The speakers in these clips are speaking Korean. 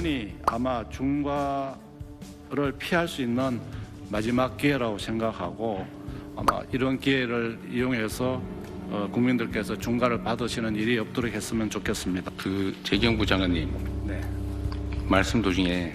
이번이 아마 중과를 피할 수 있는 마지막 기회라고 생각하고 아마 이런 기회를 이용해서 국민들께서 중과를 받으시는 일이 없도록 했으면 좋겠습니다. 재경부 장관님 네. 말씀 도중에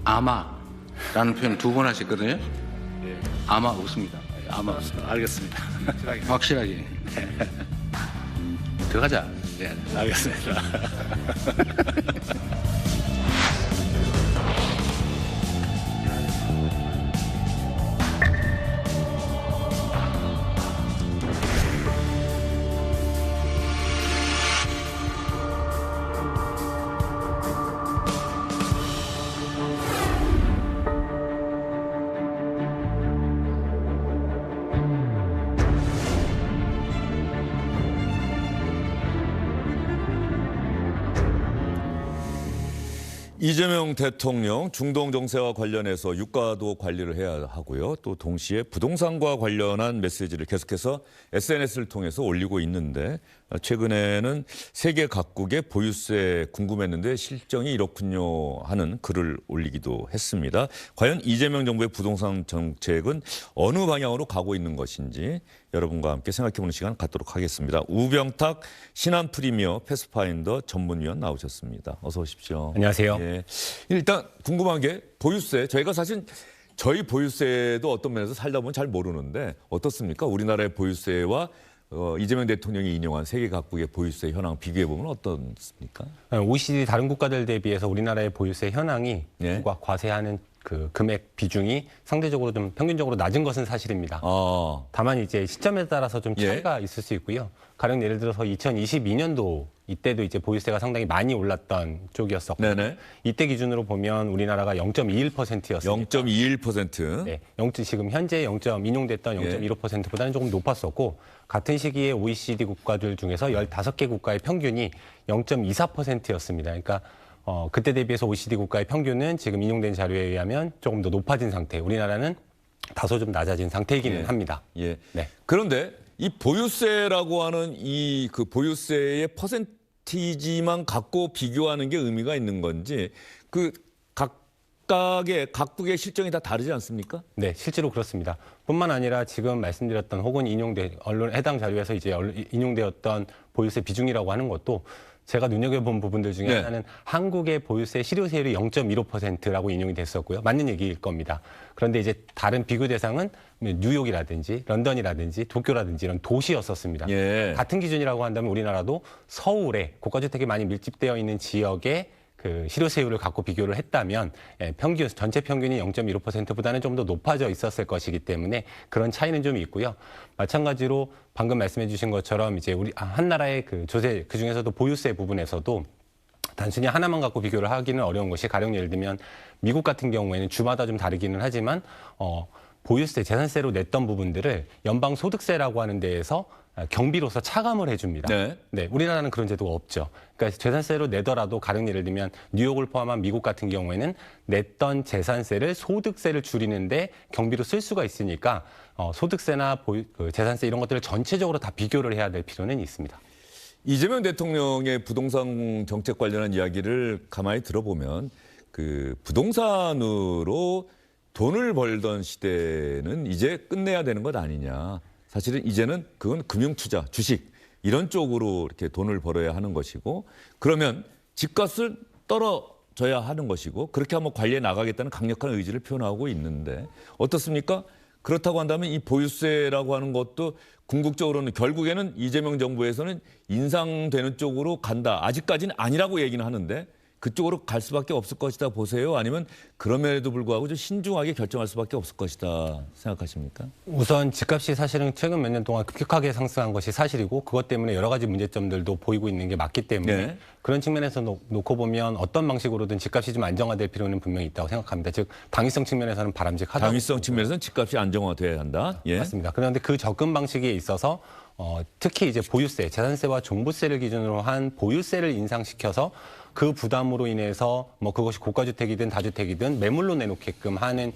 아마라는 표현 2번 하셨거든요. 네. 아마 없습니다. 아마 없습니다. 알겠습니다. 확실하게 들어가자. 네, 알겠습니다. 이재명 대통령 중동 정세와 관련해서 유가도 관리를 해야 하고요. 또 동시에 부동산과 관련한 메시지를 계속해서 SNS를 통해서 올리고 있는데 최근에는 세계 각국의 보유세 궁금했는데 실정이 이렇군요 하는 글을 올리기도 했습니다. 과연 이재명 정부의 부동산 정책은 어느 방향으로 가고 있는 것인지 여러분과 함께 생각해보는 시간 갖도록 하겠습니다. 우병탁 신한프리미어 패스파인더 전문위원 나오셨습니다. 어서 오십시오. 안녕하세요. 예. 일단 궁금한 게 보유세. 저희가 사실 저희 보유세도 어떤 면에서 살다 보면 잘 모르는데 어떻습니까? 우리나라의 보유세와 이재명 대통령이 인용한 세계 각국의 보유세 현황 비교해보면 어떻습니까? OECD 다른 국가들 대비해서 우리나라의 보유세 현황이 예. 부과 과세하는 그 금액 비중이 상대적으로 좀 평균적으로 낮은 것은 사실입니다. 다만 이제 시점에 따라서 좀 차이가 있을 수 있고요. 가령 예를 들어서 2022년도 이때도 이제 보유세가 상당히 많이 올랐던 쪽이었었고 네네. 이때 기준으로 보면 우리나라가 0.21%였습니다. 0.21%. 네, 지금 현재 인용됐던 0.15%보다는 조금 높았었고 같은 시기에 OECD 국가들 중에서 15개 국가의 평균이 0.24%였습니다. 그러니까 그때 대비해서 OECD 국가의 평균은 지금 인용된 자료에 의하면 조금 더 높아진 상태. 우리나라는 다소 좀 낮아진 상태이기는 합니다. 예. 네. 그런데 이 보유세라고 하는 이 그 보유세의 퍼센티지만 갖고 비교하는 게 의미가 있는 건지 그 각국의 실정이 다 다르지 않습니까? 네, 실제로 그렇습니다. 뿐만 아니라 지금 말씀드렸던 혹은 언론 해당 자료에서 이제 인용되었던 보유세 비중이라고 하는 것도 제가 눈여겨본 부분들 중에 하나는 한국의 보유세 실효세율이 0.15%라고 인용이 됐었고요. 맞는 얘기일 겁니다. 그런데 이제 다른 비교 대상은 뉴욕이라든지 런던이라든지 도쿄라든지 이런 도시였었습니다. 같은 기준이라고 한다면 우리나라도 서울에 고가주택이 많이 밀집되어 있는 지역에 그 실효세율을 갖고 비교를 했다면 전체 평균이 0.15%보다는 좀 더 높아져 있었을 것이기 때문에 그런 차이는 좀 있고요. 마찬가지로 방금 말씀해 주신 것처럼 이제 우리 한 나라의 그 조세 그중에서도 보유세 부분에서도 단순히 하나만 갖고 비교를 하기는 어려운 것이 가령 예를 들면 미국 같은 경우에는 주마다 좀 다르기는 하지만 보유세, 재산세로 냈던 부분들을 연방소득세라고 하는 데에서 경비로서 차감을 해줍니다. 네, 우리나라는 그런 제도가 없죠. 그러니까 재산세로 내더라도 가령 예를 들면 뉴욕을 포함한 미국 같은 경우에는 냈던 재산세를 소득세를 줄이는데 경비로 쓸 수가 있으니까 소득세나 재산세 이런 것들을 전체적으로 다 비교를 해야 될 필요는 있습니다. 이재명 대통령의 부동산 정책 관련한 이야기를 가만히 들어보면 그 부동산으로 돈을 벌던 시대는 이제 끝내야 되는 것 아니냐. 사실은 이제는 그건 금융투자, 주식 이런 쪽으로 이렇게 돈을 벌어야 하는 것이고 그러면 집값을 떨어져야 하는 것이고 그렇게 한번 관리해 나가겠다는 강력한 의지를 표현하고 있는데 어떻습니까? 그렇다고 한다면 이 보유세라고 하는 것도 궁극적으로는 결국에는 이재명 정부에서는 인상되는 쪽으로 간다. 아직까지는 아니라고 얘기는 하는데 그쪽으로 갈 수밖에 없을 것이다 보세요? 아니면 그럼에도 불구하고 좀 신중하게 결정할 수밖에 없을 것이다 생각하십니까? 우선 집값이 사실은 최근 몇 년 동안 급격하게 상승한 것이 사실이고 그것 때문에 여러 가지 문제점들도 보이고 있는 게 맞기 때문에 그런 측면에서 놓고 보면 어떤 방식으로든 집값이 좀 안정화될 필요는 분명히 있다고 생각합니다. 즉 당위성 측면에서는 바람직하다. 당위성 측면에서는 집값이 안정화돼야 한다. 맞습니다. 그런데 그 접근 방식에 있어서 특히 이제 보유세, 재산세와 종부세를 기준으로 한 보유세를 인상시켜서 그 부담으로 인해서 뭐 그것이 고가주택이든 다주택이든 매물로 내놓게끔 하는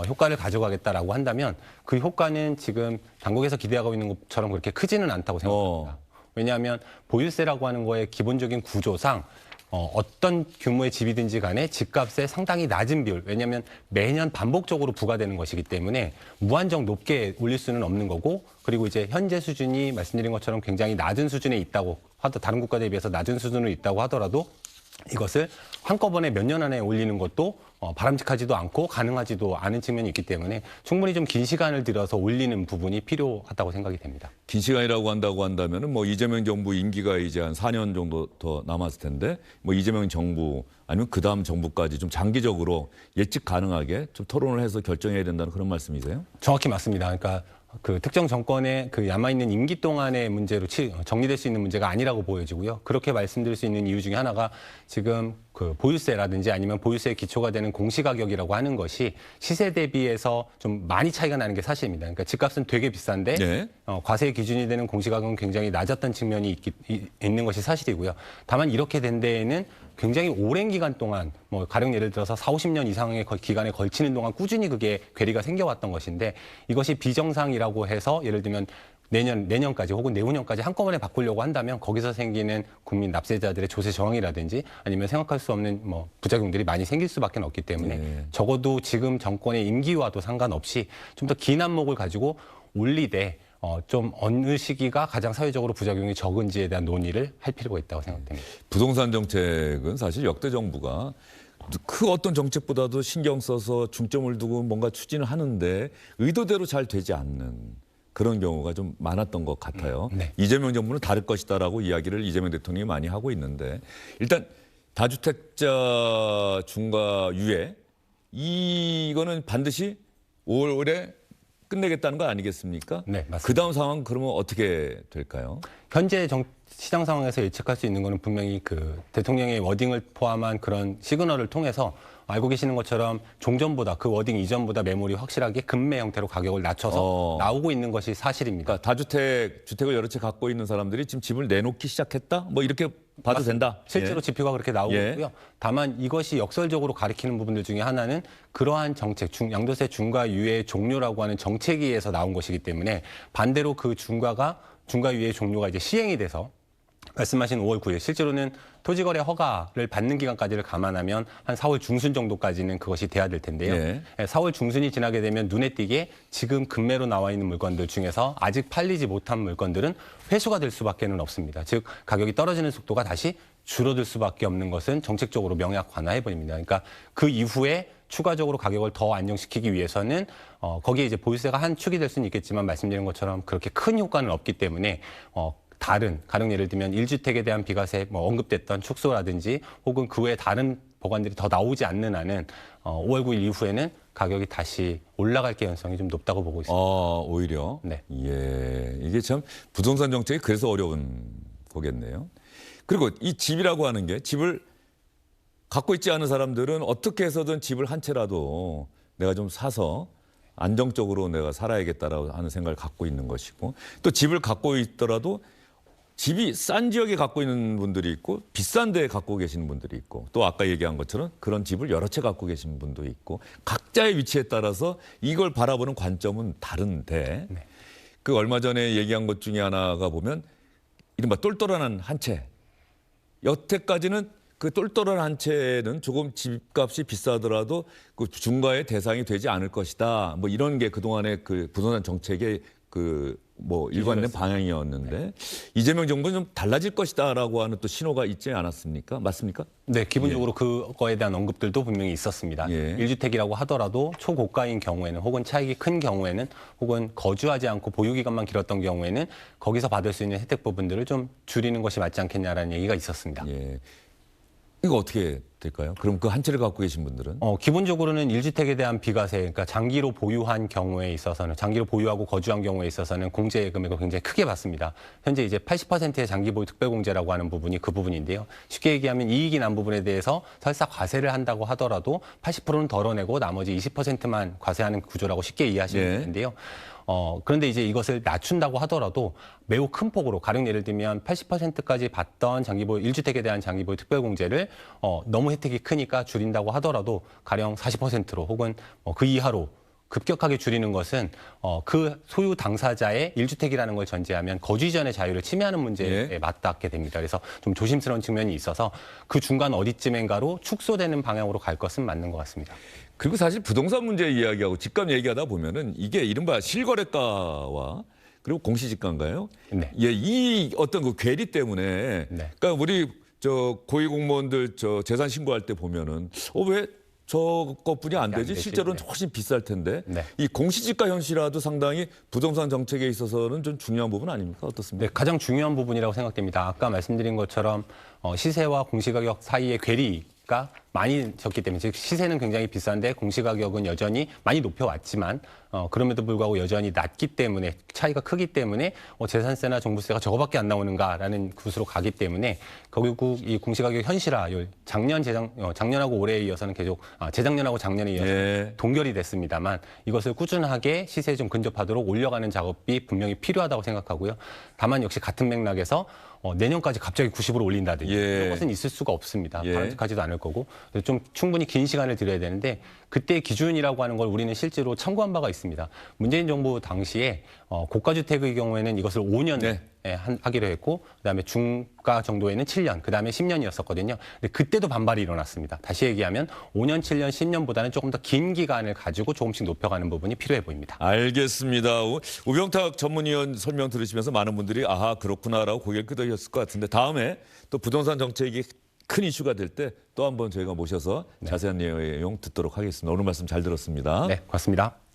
효과를 가져가겠다라고 한다면 그 효과는 지금 당국에서 기대하고 있는 것처럼 그렇게 크지는 않다고 생각합니다. 왜냐하면 보유세라고 하는 거의 기본적인 구조상 어떤 규모의 집이든지 간에 집값의 상당히 낮은 비율, 왜냐하면 매년 반복적으로 부과되는 것이기 때문에 무한정 높게 올릴 수는 없는 거고, 그리고 이제 현재 수준이 말씀드린 것처럼 굉장히 낮은 수준에 있다고 다른 국가들에 비해서 낮은 수준으로 있다고 하더라도 이것을 한꺼번에 몇 년 안에 올리는 것도 바람직하지도 않고 가능하지도 않은 측면이 있기 때문에 충분히 좀 긴 시간을 들여서 올리는 부분이 필요하다고 생각이 됩니다. 긴 시간이라고 한다면은 뭐 이재명 정부 임기가 이제 한 4년 정도 더 남았을 텐데 뭐 이재명 정부 아니면 그 다음 정부까지 좀 장기적으로 예측 가능하게 좀 토론을 해서 결정해야 된다는 그런 말씀이세요? 정확히 맞습니다. 그러니까 그 특정 정권의 그 남아있는 임기 동안의 문제로 정리될 수 있는 문제가 아니라고 보여지고요. 그렇게 말씀드릴 수 있는 이유 중에 하나가 지금 그 보유세라든지 아니면 보유세의 기초가 되는 공시가격이라고 하는 것이 시세 대비해서 좀 많이 차이가 나는 게 사실입니다. 그러니까 집값은 되게 비싼데 네. 과세 기준이 되는 공시가격은 굉장히 낮았던 측면이 있는 것이 사실이고요. 다만 이렇게 된 데에는 굉장히 오랜 기간 동안 뭐 가령 예를 들어서 4, 50년 이상의 기간에 걸치는 동안 꾸준히 그게 괴리가 생겨왔던 것인데 이것이 비정상이라고 해서 예를 들면 내년까지 혹은 내후년까지 한꺼번에 바꾸려고 한다면 거기서 생기는 국민 납세자들의 조세 저항이라든지 아니면 생각할 수 없는 뭐 부작용들이 많이 생길 수밖에 없기 때문에 네. 적어도 지금 정권의 임기와도 상관없이 좀 더 긴 안목을 가지고 올리되 좀 어느 시기가 가장 사회적으로 부작용이 적은지에 대한 논의를 할 필요가 있다고 생각됩니다. 부동산 정책은 사실 역대 정부가 그 어떤 정책보다도 신경 써서 중점을 두고 뭔가 추진을 하는데 의도대로 잘 되지 않는 그런 경우가 좀 많았던 것 같아요. 네. 이재명 정부는 다를 것이다라고 이야기를 이재명 대통령이 많이 하고 있는데 일단 다주택자 중과 유예 이거는 반드시 5월에 끝내겠다는 거 아니겠습니까? 네, 맞습니다. 그 다음 상황 그러면 어떻게 될까요? 현재 시장 상황에서 예측할 수 있는 것은 분명히 그 대통령의 워딩을 포함한 그런 시그널을 통해서 알고 계시는 것처럼 종전보다 그 워딩 이전보다 매물이 확실하게 급매 형태로 가격을 낮춰서 나오고 있는 것이 사실입니다. 그러니까 주택을 여러 채 갖고 있는 사람들이 지금 집을 내놓기 시작했다? 뭐 이렇게 봐도 된다? 실제로 예. 지표가 그렇게 나오고 예. 있고요. 다만 이것이 역설적으로 가리키는 부분들 중에 하나는 그러한 정책, 양도세 중과 유예 종료라고 하는 정책에 의해서 나온 것이기 때문에 반대로 그 중과 유예 종료가 이제 시행이 돼서 말씀하신 5월 9일 실제로는 토지거래 허가를 받는 기간까지를 감안하면 한 4월 중순 정도까지는 그것이 돼야 될 텐데요. 네. 4월 중순이 지나게 되면 눈에 띄게 지금 급매로 나와 있는 물건들 중에서 아직 팔리지 못한 물건들은 회수가 될 수밖에는 없습니다. 즉 가격이 떨어지는 속도가 다시 줄어들 수밖에 없는 것은 정책적으로 명확 완화해 버립니다. 그러니까 그 이후에 추가적으로 가격을 더 안정시키기 위해서는 거기에 이제 보유세가 한 축이 될 수는 있겠지만 말씀드린 것처럼 그렇게 큰 효과는 없기 때문에 다른 가령 예를 들면 1주택에 대한 비과세 뭐 언급됐던 축소라든지 혹은 그 외에 다른 법안들이 더 나오지 않는 한은 5월 9일 이후에는 가격이 다시 올라갈 가능성이 좀 높다고 보고 있습니다. 오히려. 네. 예, 이게 참 부동산 정책이 그래서 어려운 거겠네요. 그리고 이 집이라고 하는 게 집을 갖고 있지 않은 사람들은 어떻게 해서든 집을 한 채라도 내가 좀 사서 안정적으로 내가 살아야겠다라고 하는 생각을 갖고 있는 것이고 또 집을 갖고 있더라도 집이 싼 지역에 갖고 있는 분들이 있고 비싼 데에 갖고 계시는 분들이 있고 또 아까 얘기한 것처럼 그런 집을 여러 채 갖고 계신 분도 있고 각자의 위치에 따라서 이걸 바라보는 관점은 다른데 네. 그 얼마 전에 얘기한 것 중에 하나가 보면 이른바 똘똘한 한 채. 여태까지는 그 똘똘한 한 채는 조금 집값이 비싸더라도 그 중과의 대상이 되지 않을 것이다. 뭐 이런 게 그동안의 그 부동산 정책의 그 뭐 일관된 방향이었는데 네. 이재명 정부는 좀 달라질 것이다라고 하는 또 신호가 있지 않았습니까? 맞습니까? 네, 기본적으로 그거에 대한 언급들도 분명히 있었습니다. 예. 1주택이라고 하더라도 초고가인 경우에는 혹은 차익이 큰 경우에는 혹은 거주하지 않고 보유기간만 길었던 경우에는 거기서 받을 수 있는 혜택 부분들을 좀 줄이는 것이 맞지 않겠냐라는 얘기가 있었습니다. 예. 이거 어떻게 될까요? 그럼 그 한 채를 갖고 계신 분들은? 기본적으로는 1주택에 대한 비과세, 그러니까 장기로 보유한 경우에 있어서는, 장기로 보유하고 거주한 경우에 있어서는 공제 금액을 굉장히 크게 받습니다. 현재 이제 80%의 장기 보유 특별공제라고 하는 부분이 그 부분인데요. 쉽게 얘기하면 이익이 난 부분에 대해서 설사 과세를 한다고 하더라도 80%는 덜어내고 나머지 20%만 과세하는 구조라고 쉽게 이해하시면 되는데요. 그런데 이제 이것을 낮춘다고 하더라도 매우 큰 폭으로 가령 예를 들면 80%까지 받던 장기보유 1주택에 대한 장기보유 특별공제를 너무 혜택이 크니까 줄인다고 하더라도 가령 40%로 혹은 그 이하로 급격하게 줄이는 것은 그 소유 당사자의 1주택이라는 걸 전제하면 거주 이전의 자유를 침해하는 문제에 예. 맞닿게 됩니다. 그래서 좀 조심스러운 측면이 있어서 그 중간 어디쯤인가로 축소되는 방향으로 갈 것은 맞는 것 같습니다. 그리고 사실 부동산 문제 이야기하고 집값 얘기하다 보면은 이게 이른바 실거래가와 그리고 공시지가인가요? 네. 예, 이 어떤 그 괴리 때문에 네. 그러니까 우리 저 고위공무원들 저 재산 신고할 때 보면은 왜 저것뿐이 안 되지? 되지? 실제로는 네. 훨씬 비쌀 텐데 네. 이 공시지가 현실화도 상당히 부동산 정책에 있어서는 좀 중요한 부분 아닙니까? 어떻습니까? 네, 가장 중요한 부분이라고 생각됩니다. 아까 말씀드린 것처럼 시세와 공시가격 사이의 괴리가 많이 졌기 때문에 즉 시세는 굉장히 비싼데 공시가격은 여전히 많이 높여왔지만 그럼에도 불구하고 여전히 낮기 때문에 차이가 크기 때문에 재산세나 종부세가 저거밖에 안 나오는가라는 곳으로 가기 때문에 결국 이 공시가격 현실화율 작년하고 올해에 이어서는 계속 재작년하고 작년에 이어서 예. 동결이 됐습니다만 이것을 꾸준하게 시세에 좀 근접하도록 올려가는 작업이 분명히 필요하다고 생각하고요. 다만 역시 같은 맥락에서 내년까지 갑자기 90으로 올린다든지 예. 이런 것은 있을 수가 없습니다. 예. 바람직하지도 않을 거고 좀 충분히 긴 시간을 들여야 되는데 그때 기준이라고 하는 걸 우리는 실제로 참고한 바가 있습니다. 문재인 정부 당시에 고가주택의 경우에는 이것을 5년 네. 하기로 했고 그다음에 중가 정도에는 7년, 그다음에 10년이었었거든요. 근데 그때도 반발이 일어났습니다. 다시 얘기하면 5년, 7년, 10년보다는 조금 더 긴 기간을 가지고 조금씩 높여가는 부분이 필요해 보입니다. 알겠습니다. 우병탁 전문위원 설명 들으시면서 많은 분들이 아하 그렇구나라고 고개를 끄덕였을 것 같은데 다음에 또 부동산 정책이 큰 이슈가 될 때 또 한번 저희가 모셔서 자세한 내용 듣도록 하겠습니다. 오늘 말씀 잘 들었습니다. 네, 고맙습니다.